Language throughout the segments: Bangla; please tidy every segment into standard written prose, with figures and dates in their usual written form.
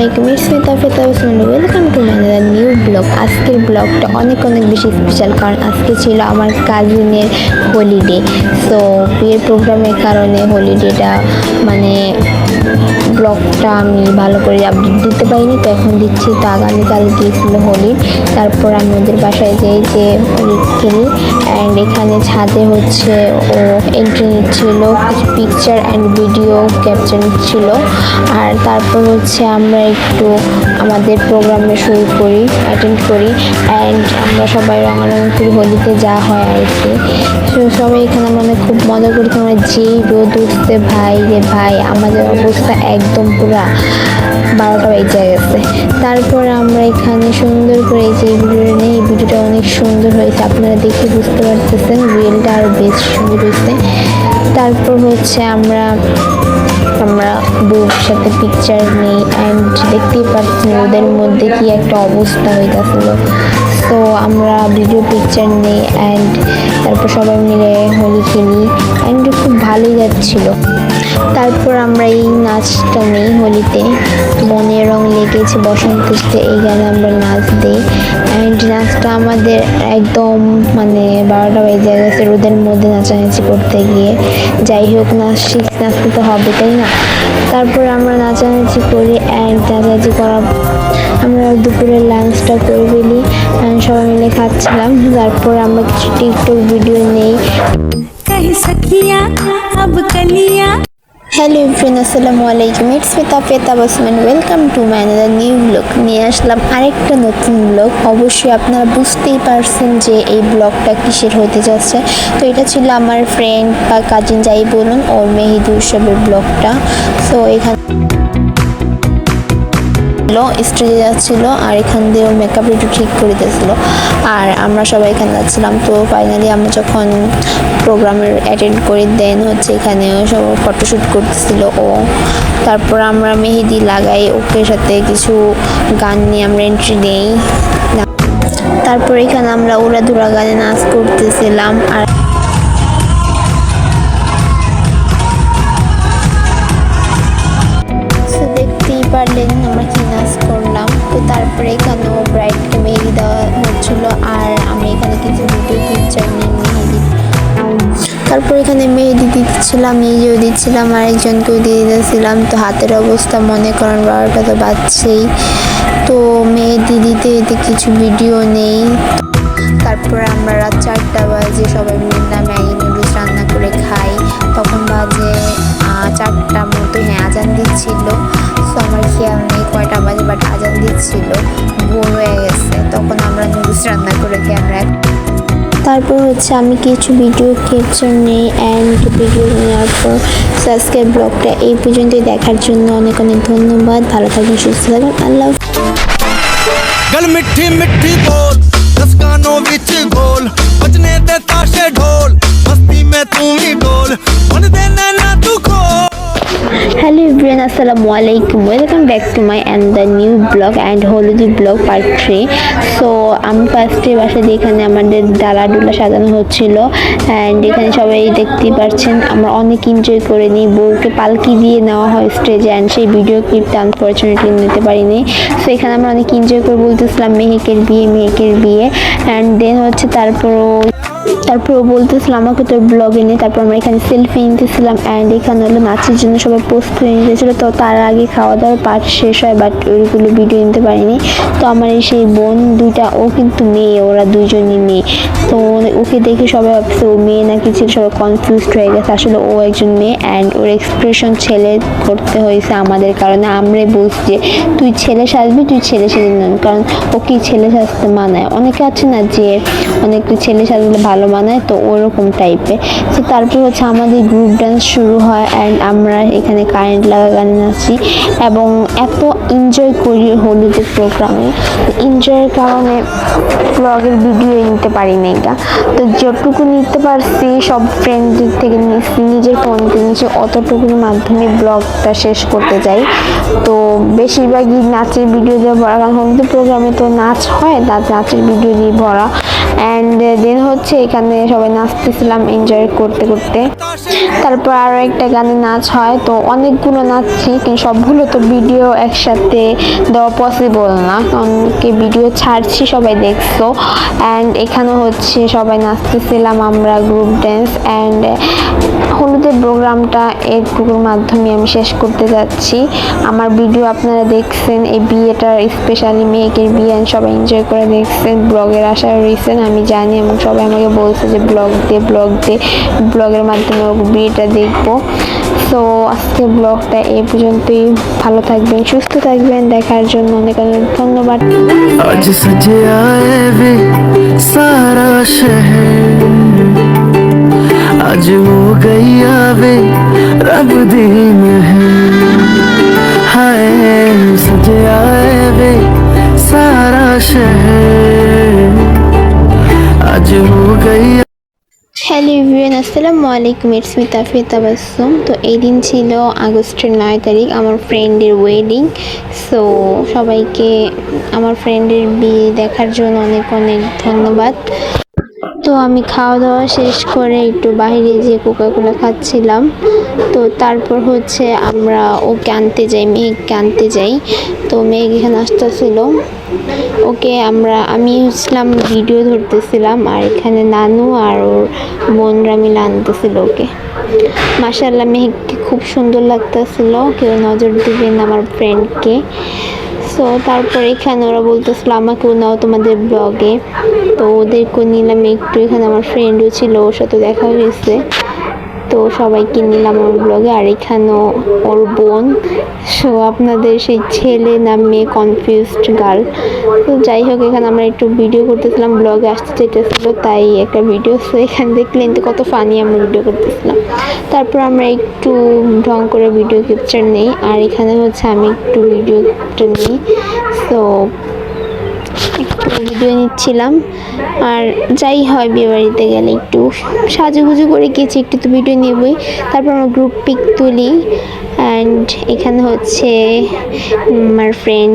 আলাইকুম, it's Mita Feta Hossain. Welcome to my new blog. আজকের ব্লগটা অনেক বেশি স্পেশাল, কারণ আজকে ছিল আমার কাজিনের হলিডে। সো বিয়ের প্রোগ্রামের কারণে হলিডেটা মানে ব্লগটা আমি ভালো করে আপডেট দিতে পারিনি, তো এখন দিচ্ছি। তো আগামীকাল গিয়েছিল হোলি, তারপর আমি ওদের বাসায় যাই যে হোলি খেলি। অ্যান্ড এখানে ছাদে হচ্ছে ও এন্ট্রি নিচ্ছিল, কিছু পিকচার অ্যান্ড ভিডিও ক্যাপচার নিচ্ছিল। আর তারপর হচ্ছে আমরা একটু আমাদের প্রোগ্রামে শুরু করি, অ্যাটেন্ড করি। অ্যান্ড আমরা সবাই রঙারঙি করি, হোলিতে যা হয় আর কি। তো সবাই এখানে মানে খুব মজা করি। তোমরা যেই রোদ উঠতে ভাই রে ভাই, আমাদের অবস্থা একদম পুরা 12টা বেজে গেছে। তারপর আমরা এখানে সুন্দর করে এই যে ভিডিওটা নেই, এই ভিডিওটা অনেক সুন্দর হয়েছে, আপনারা দেখে বুঝতে পারতেছেন রিয়েলটা আরও বেশ সুন্দর হয়েছে। তারপর হচ্ছে আমরা বউর সাথে পিকচার নিই। অ্যান্ড দেখতেই পাচ্ছেন ওদের মধ্যে কি একটা অবস্থা হয়ে গেছিল। তো আমরা ভিডিও পিকচার নিই অ্যান্ড তারপর সবাই মিলে হোলি খেলি। অ্যান্ড খুব ভালোই যাচ্ছিল। তারপর আমরা এই নাচটা নেই হোলিতে, মনের রং লেগেছে বসন্তে, এই গানে আমরা নাচ দিই। অ্যান্ড নাচটা আমাদের একদম মানে 12টা বেজে গেছে রোদের মধ্যে নাচানাচি করতে গিয়ে। যাই হোক, নাচতে তো হবে, তাই না? তারপর আমরা নাচানাচি করি। অ্যান্ড নাচানাচি করার আমরা দুপুরের লাঞ্চটা করে ফেলি, সবাই মিলে খাচ্ছিলাম। তারপর আমরা কিছু টিকটক ভিডিও নেই। হ্যালো এভরিওয়ান, আসসালামু আলাইকুম, it's Mita Feta Hossain. Welcome to my new blog. নিয়ে আসলাম আরেকটা নতুন ব্লগ। অবশ্যই আপনারা বুঝতেই পারছেন যে এই ব্লগটা কিসের হতে যাচ্ছে। তো এটা ছিল আমার ফ্রেন্ড বা কাজিন যাই বলুন, ওর মেহেদি উৎসবের ব্লগটা। সো এখানে স্টেজে যাচ্ছিল আর এখান দিয়ে ও মেকআপ একটু ঠিক করে দিয়েছিল, আর আমরা সবাই এখানে যাচ্ছিলাম। তো ফাইনালি আমরা যখন প্রোগ্রামের অ্যাটেন্ড করে দেন হচ্ছে এখানে সব ফটোশ্যুট করতেছিল ও। তারপর আমরা মেহেদি লাগাই, ওকে সাথে কিছু গান নিয়ে আমরা এন্ট্রি নেই। তারপর এখানে আমরা উড়াধুরা গানে নাচ করতেছিলাম। আর দেখতেই পারলেন আমরা কি নাচ করলাম। তো তারপরে এখানেও ব্রাইডকে মেহেদি দেওয়া হচ্ছিল, আর আমি এখানে কিছু ভিডিও পিকচার নিয়ে মেহেদি। তারপর এখানে মেহেদি দিচ্ছিলাম, নিজেও দিচ্ছিলাম, আরেকজনকেও দিয়ে দিয়েছিলাম। তো হাতের অবস্থা মনে করেন 12টা তো বাজছেই। তো মেহেদি দিতে দিতে কিছু ভিডিও নেই। তারপর আমরা রাত 4টা বাজে সবাই মিলে ম্যাগি নুডলস রান্না করে খাই। তখন বাজে 4টা মতো, হ্যাঁ আজান দিচ্ছিল। সো আমার খেয়াল নেই কয়টা বাজে, বাট আজান দিচ্ছিল, ভোর হয়ে গেছে। তখন আমরা নুডলস রান্না করে খেয়ে আমরা। তারপর হচ্ছে আমি কিছু ভিডিও ক্যাপচার নিই অ্যান্ড ভিডিও নেওয়ার পর আজকের ব্লগটা এই পর্যন্তই। দেখার জন্য অনেক ধন্যবাদ। ভালো থাকবেন, সুস্থ থাকবেন। আল্লাহ। गल मिठी मिठी बोल, 10 गानों विच गोल, बजने दे ताशे ढोल, मस्ती में तू ही डोल, मन दे नैना तू खोल। হ্যালো এভরিওয়ান, আসসালামু আলাইকুম, welcome back to my and new blog and holudi blog part 3। So আমি ফার্স্টে বাসায় এখানে আমাদের ডালা সাজানো হচ্ছিল। অ্যান্ড এখানে সবাই দেখতেই পাচ্ছেন আমরা অনেক এনজয় করে নিই। বউকে পালকি দিয়ে নেওয়া হয় স্টেজে, অ্যান্ড সেই ভিডিও ক্লিপটা আনফর্চুনেটলি নিতে পারিনি। সো এখানে আমরা অনেক এনজয় করে বলতেছিলাম মেহেকের বিয়ে। অ্যান্ড দেন হচ্ছে তারপর ও বলতেছিল আমাকে তোর ব্লগে নিয়ে। তারপর আমরা এখানে সেলফি নিতেছিলাম। অ্যান্ড এখানে হলো নাচের জন্য সবাই পোস্ট করে নিতেছিল। তো তার আগে খাওয়া দাওয়ার পার্ট শেষ হয়, বাট ওইগুলো ভিডিও নিতে পারিনি। তো আমার এই সেই বোন দুইটা, ও কিন্তু মেয়ে, ওরা দুইজনই মেয়ে। তো ওকে দেখে সবাই ভাবছে ও মেয়ে নাকি ছিল, সবাই কনফিউজড হয়ে গেছে। আসলে ও একজন মেয়ে। অ্যান্ড ওর এক্সপ্রেশন ছেলে করতে হয়েছে আমাদের কারণে। আমরাই বলছি যে তুই ছেলে সাজবি, তুই ছেলে সেজে নেন, কারণ ও কি ছেলে সাজতে মানায়। অনেকে আছে না যে অনেক ছেলে সাজলে ভালো মানায়, তো ওরকম টাইপের। তো তারপর হচ্ছে আমাদের গ্রুপ ডান্স শুরু হয় অ্যান্ড আমরা এখানে কারেন্ট লাগা গানে নাচি এবং এত এনজয় করি হলুদের প্রোগ্রামে। এনজয়ের কারণে ব্লগের ভিডিও নিতে পারি না এটা। তো যতটুকু নিতে পারছি সব ফ্রেন্ডদের থেকে নিচ্ছি, নিজের ফোন থেকে নিচ্ছি, অতটুকুর মাধ্যমে ব্লগটা শেষ করতে যাই। তো বেশিরভাগই নাচের ভিডিও দিয়ে ভরা, কারণ হলুদের প্রোগ্রামে তো নাচ হয়, নাচের ভিডিও দিয়ে ভরা। অ্যান্ড দেন হচ্ছে এখানে এখানে সবাই নাচতেছিলাম এনজয় করতে করতে। তারপর আরও একটা গানে নাচ হয়, তো অনেকগুলো নাচছি কিন্তু সবগুলো তো ভিডিও একসাথে দেওয়া পসিবল না, কারণ কি ভিডিও ছাড়ছি সবাই দেখছো। অ্যান্ড এখানে হচ্ছে সবাই নাচতেছিলাম আমরা গ্রুপ ড্যান্স। অ্যান্ড হলুদের প্রোগ্রামটা এইটুকুর মাধ্যমে আমি শেষ করতে যাচ্ছি। আমার ভিডিও আপনারা দেখছেন, এই বিয়েটার স্পেশালি মেয়েকের বিয়ে সবাই এনজয় করে দেখছেন, ব্লগের আশা রয়েছেন আমি জানি, এবং সবাই আমাকে বলছে যে ব্লগ দে ব্লগের মাধ্যমে বিয়েটা দেখবো। সো আজকে ব্লগটা এই পর্যন্তই। ভালো থাকবেন, সুস্থ থাকবেন, দেখার জন্য অনেক অনেক ধন্যবাদ। आज सजे आए वे सारा शहर, आज हो गई आवे रब दी महर, हाय सजे आए वे सारा शहर, आज हो गई। হ্যালো এভরিওয়ান, আসসালামু আলাইকুম, ইটস মি তাফিয়া তাবাসসুম। তো এই দিন ছিল আগস্টের 9 তারিখ, আমার ফ্রেন্ডের ওয়েডিং। সো সবাইকে আমার ফ্রেন্ডের বিয়ে দেখার জন্য অনেক অনেক ধন্যবাদ। তো আমি খাওয়া দাওয়া শেষ করে একটু বাইরে যেয়ে কোকাকোলা খাচ্ছিলাম। তো তারপর হচ্ছে আমরা ওকে আনতে যাই, মেঘকে আনতে যাই। তো মেঘ এখানে আসতেছিল, ওকে আমি হচ্ছিলাম ভিডিও ধরতেছিলাম, আর এখানে নানু আর ওর বোনরা মিলে আনতেছিল ওকে। মাশাআল্লাহ মেঘকে খুব সুন্দর লাগতেছিল, কেউ নজর দিবেন আমার ফ্রেন্ডকে। সো তারপর এখানে ওরা বলতেছিল আমাকেও নাও তোমাদের ব্লগে, তো ওদেরকেও নিলাম একটু। এখানে আমার ফ্রেন্ডও ছিল, ওর সাথে দেখা হয়েছে, তো সবাইকে নিলাম ওর ব্লগে। আর এখানেও ওর বোন। সো আপনাদের সেই ছেলে না মেয়ে কনফিউজড গার্ল। তো যাই হোক, এখানে আমরা একটু ভিডিও করতেছিলাম, ব্লগে আসতে চাইতেছিল তাই একটা ভিডিও। সো এখানে দেখলেন তো কত ফানি আমরা ভিডিও করতেছিলাম। তারপর আমরা একটু ঢং করে ভিডিও ক্যাপচার নেই, আর এখানে হচ্ছে আমি একটু ভিডিও ক্যাপচার নিই। সো একটু ভিডিও নিচ্ছিলাম। আর যাই হয় বিয়েবাড়িতে গেলে একটু সাজুগুজু করে গেছি, একটু তো ভিডিও নেবই। তারপর আমরা গ্রুপ পিক তুলি। অ্যান্ড এখানে হচ্ছে আমার ফ্রেন্ড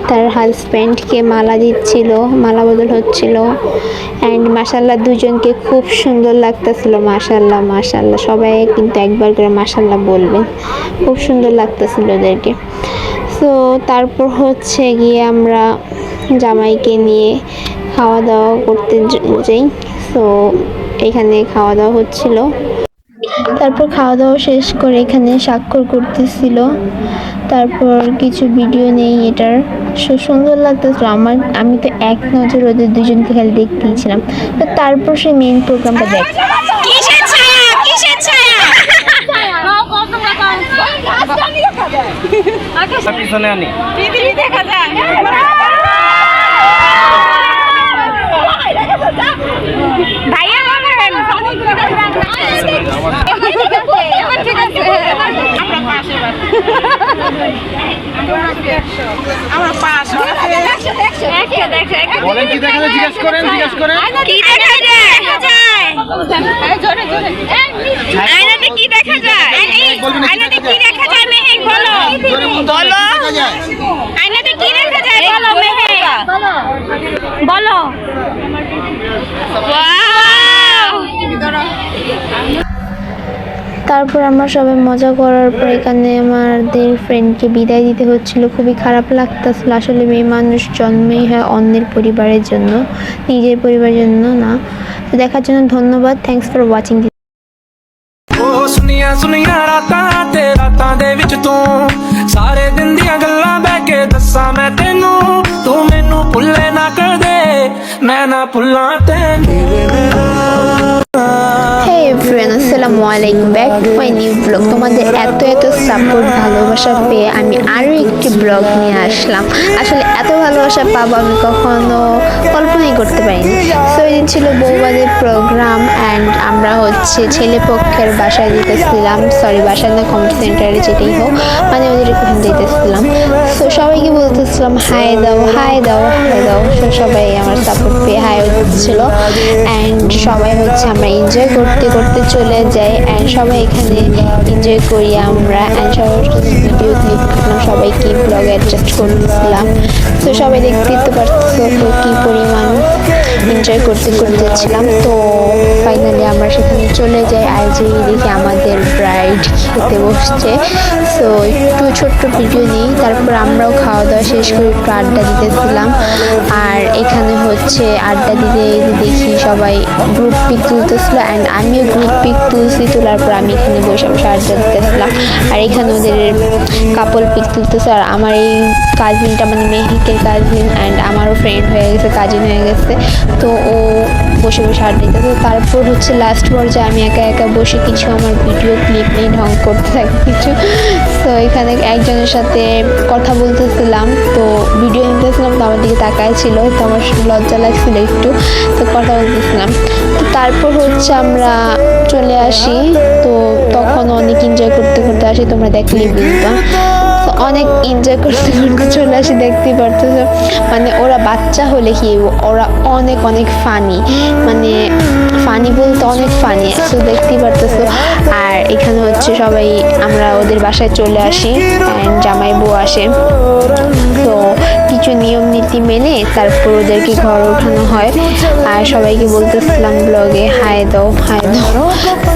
তার হাজব্যান্ডকে মালা দিচ্ছিল, মালা বদল হচ্ছিল। অ্যান্ড মাশাল্লাহ দুজনকে খুব সুন্দর লাগতেছিল। মাশাল্লাহ মাশাল্লাহ, সবাই কিন্তু একবার করে মাশাল্লাহ বলবেন, খুব সুন্দর লাগতেছিল ওদেরকে। সো তারপর হচ্ছে গিয়ে আমরা জামাইকে নিয়ে খাওয়া দাওয়া করতে যাই। সো এখানে খাওয়া দাওয়া হচ্ছিল। তারপর খাওয়া দাওয়া শেষ করে এখানে স্বাক্ষর করতেছিল। তারপর কিছু ভিডিও নেই এটার। সুন্দর লাগতেছিল আমি তো এক নজর ওদের দুজনকে খালি দেখতেইছিলাম। তো তারপর সেই মেইন প্রোগ্রামটা দেখ। পিছনে আনি দেখা যায়। ভাইয়া আমরা পাশ বলেন কি দেখা যায়, জিজ্ঞেস করেন কি দেখা যায়, আয়নাতে কি দেখা যায়, আয়নাতে কি দেখা যায় মেহেক বলো, বলো আয়নাতে কি দেখা যায় বলো মেহেক বলো। তারপর আমরা সবাই মজা করার পর এখানে আমাদের ফ্রেন্ডকে বিদায় দিতে হচ্ছিল। খুবই খারাপ লাগতেছিল। আসলে মেয়ে মানুষ জন্মেই হয় অন্যের পরিবারের জন্য, নিজের পরিবারের জন্য না। তো দেখার জন্য ধন্যবাদ। Thanks for watching. ਸੁਨੀਆਂ ਰਾਤਾਂ ਤੇ ਰਾਤਾਂ ਦੇ ਵਿੱਚ ਤੂੰ ਸਾਰੇ ਦਿਨ ਦੀਆਂ ਗੱਲਾਂ ਬਹਿ ਕੇ ਦੱਸਾਂ ਮੈਂ ਤੈਨੂੰ, ਤੂੰ ਮੈਨੂੰ ਭੁੱਲੇ ਨਾ ਕਰ ਦੇ ਮੈਂ না ভুলাं ਤੈਨੂੰ। হে এভরিওয়ান, আসসালামু আলাইকুম, back to my new blog. তোমাদের এত এত সাপোর্ট ভালোবাসা পেয়ে আমি আরও একটি ব্লগ নিয়ে আসলাম। আসলে এত ভালোবাসা পাবো আমি কখনো কল্পনাই করতে পারিনি। সো এই দিন ছিল বউবাদের প্রোগ্রাম। অ্যান্ড আমরা হচ্ছে ছেলে পক্ষের বাসায় যেতেছিলাম, সরি বাসায় না, কমিউনিটি সেন্টারে, যেটাই হোক, মানে ওদের এখানে যেতেছিলাম। সো সবাইকে বলতেছিলাম হাই দাও হাই দাও হাই দাও। সো সবাই আমার সাপোর্ট পেয়ে হাই হচ্ছিল। অ্যান্ড সবাই হচ্ছে আমরা এনজয় করতে করতে চলে যাই। অ্যান্ড সবাই এখানে এনজয় করি আমরা। অ্যান্ড সবার ভিডিও ক্লিপ করলাম, সবাইকে ব্লগে অ্যাডজাস্ট করতেছিলাম। তো সবাই দেখতে তো পারছো তো কী পরিমাণ এনজয় করতে করতে যাচ্ছিলাম। তো ফাইনালি আমরা সেখানে চলে যাই, আর যে দেখি আমাদের ব্রাইড খেতে বসছে। সো একটু ছোট্ট ভিডিও নিই, তারপর আমরাও খাওয়া দাওয়া শেষ করে একটু আড্ডা দিতেছিলাম। আর এখানে হচ্ছে আড্ডা দিতে দেখি সবাই গ্রুপ পিক তুলতেছিল, অ্যান্ড আমিও গ্রুপ পিক তুলছি। তোলার পর আমি এখানে বসে বসে আড্ডা দিতেছিলাম, আর এখানে ওদের কাপল পিক তুলতেছে। আর আমার এই কাজিনটা মানে মেহিকের কাজিন, অ্যান্ড আমারও ফ্রেন্ড হয়ে গেছে, কাজিন হয়ে গেছে। তো ও বসে বসে আড্ডা দিতেছে। তারপর হচ্ছে লাস্ট পর্যায়ে আমি একা একা বসে কিছু আমার ভিডিও ক্লিপ নিয়ে ঢং করতে থাকি কিছু। তো এখানে একজনের সাথে কথা বলতেছিলাম, তো ভিডিও নিতেছিলাম, তো আমার দিকে তাকায় ছিল, তো আমার লজ্জা লাগছিল একটু, তো কথা বলতেছিলাম। তো তারপর হচ্ছে আমরা চলে আসি। তো তখন অনেক এনজয় করতে করতে আসি, তোমরা দেখলেই বুঝবা। তো অনেক এনজয় করতে করতে চলে আসি, দেখতেই পারতেছো। মানে ওরা বাচ্চা হলে কি ওরা অনেক অনেক ফানি, মানে ফানি বলতে অনেক ফানি, তো দেখতেই পারতেছো। আর এখানে হচ্ছে সবাই আমরা ওদের বাসায় চলে আসি, অ্যান্ড জামাই বউ আসে। তো কিছু নিয়ম নীতি মেনে তারপর ওদেরকে ঘর ওঠানো হয়। আর সবাইকে বলতেছিলাম ব্লগে হাই দাও হাই দাও,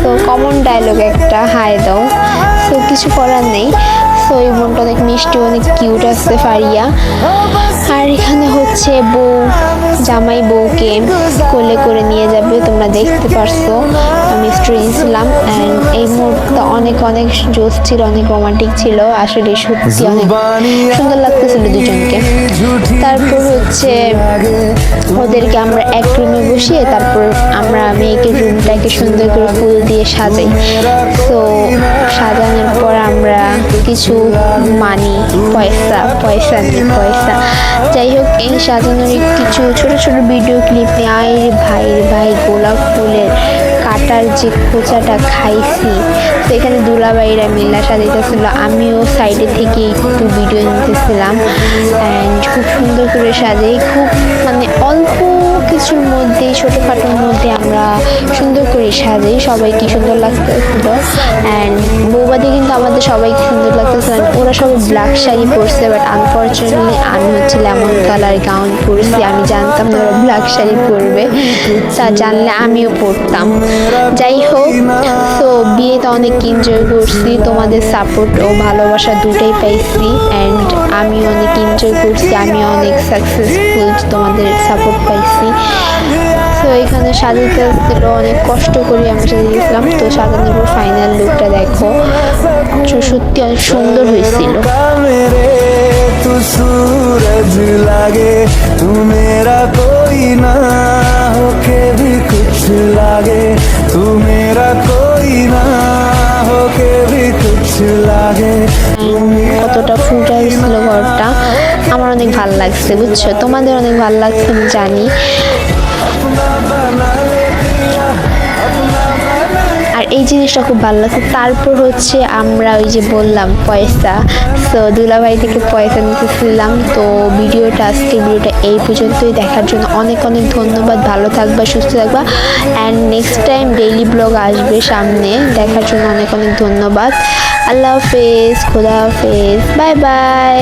তো কমন ডায়লগ একটা হাই দাও। তো কিছু করার নেই। তো এই বোনটা অনেক মিষ্টি, অনেক কিউট আছে ফারিয়া। আর এখানে হচ্ছে বউ জামাই বউকে কোলে করে নিয়ে যাবে, তোমরা দেখতে পারছো, আমি স্টোরি দিয়েছিলাম। অ্যান্ড এই মুহূর্তটা অনেক অনেক জোস ছিল, অনেক রোমান্টিক ছিল, আসলে সত্যি অনেক সুন্দর লাগতেছিল দুজনকে। তারপর হচ্ছে ওদেরকে আমরা এক রুমে বসিয়ে তারপর আমরা মেয়েকে রুমটাকে সুন্দর করে ফুল দিয়ে সাজাই। তো সাজানোর পর আমরা কিছু মানি, পয়সা নেই পয়সা, যাই হোক এই সাজানোর কিছু ছোট ছোট ভিডিও ক্লিপ নিয়ে। আর ভাই গোলাপ ফুলের কাটার যে খোঁচাটা খাইছি। তো এখানে দুলাভাইরা মিল্লা সাজাইতেছিল, আমিও সাইডে থেকে একটু ভিডিও নিতেছিলাম। অ্যান্ড খুব সুন্দর করে সাজাই, খুব মানে অল্প কিছুর মধ্যে ছোটোখাটোর মধ্যে আমরা সুন্দর করে সাজাই। সবাইকে সুন্দর লাগতেছিল, অ্যান্ড বৌবাদে কিন্তু আমাদের সবাইকে সুন্দর লাগতেছিল। ওরা সবাই ব্ল্যাক শাড়ি পরছে, বাট আনফর্চুনেটলি আমি হচ্ছে লেমন কালার গাউন পরছি। আমি জানতাম না ওরা ব্ল্যাক শাড়ি পরবে, তা জানলে আমিও পরতাম। যাই হোক, তো বিয়েতে অনেক এনজয় করছি, তোমাদের সাপোর্ট ও ভালোবাসা দুটাই পাইছি। অ্যান্ড আমি অনেক এনজয় করছি, আমি অনেক সাকসেসফুল, তোমাদের সাপোর্ট পাইছি। তো এখানে সাজাতে ছিল, অনেক কষ্ট করে আমরা সাজিয়েছিলাম। তো সাজানোর পর ফাইনাল লুকটা দেখো, সত্যি অনেক সুন্দর হয়েছিল। तू सूरज लागे तू मेरा कोई ना होके भी कुछ लागे तू मेरा कोई ना होके भी कुछ लागे। কতটা ফুটা হয়েছিল ঘরটা, আমার অনেক ভালো লাগছে, বুঝছো, তোমাদের অনেক ভালো লাগছে আমি জানি। আর এই জিনিসটা খুব ভালো লাগছে। তারপর হচ্ছে আমরা ওই যে বললাম পয়সা, তো দুলাভাই থেকে পয়সা নিতেছিলাম। তো আজকের ভিডিওটা এই পর্যন্তই, দেখার জন্য অনেক অনেক ধন্যবাদ। ভালো থাকবা, সুস্থ থাকবা, and next time daily blog আসবে সামনে, দেখার জন্য অনেক অনেক ধন্যবাদ। আল্লাহ হাফেজ, খোদা হাফেজ, বাই বাই।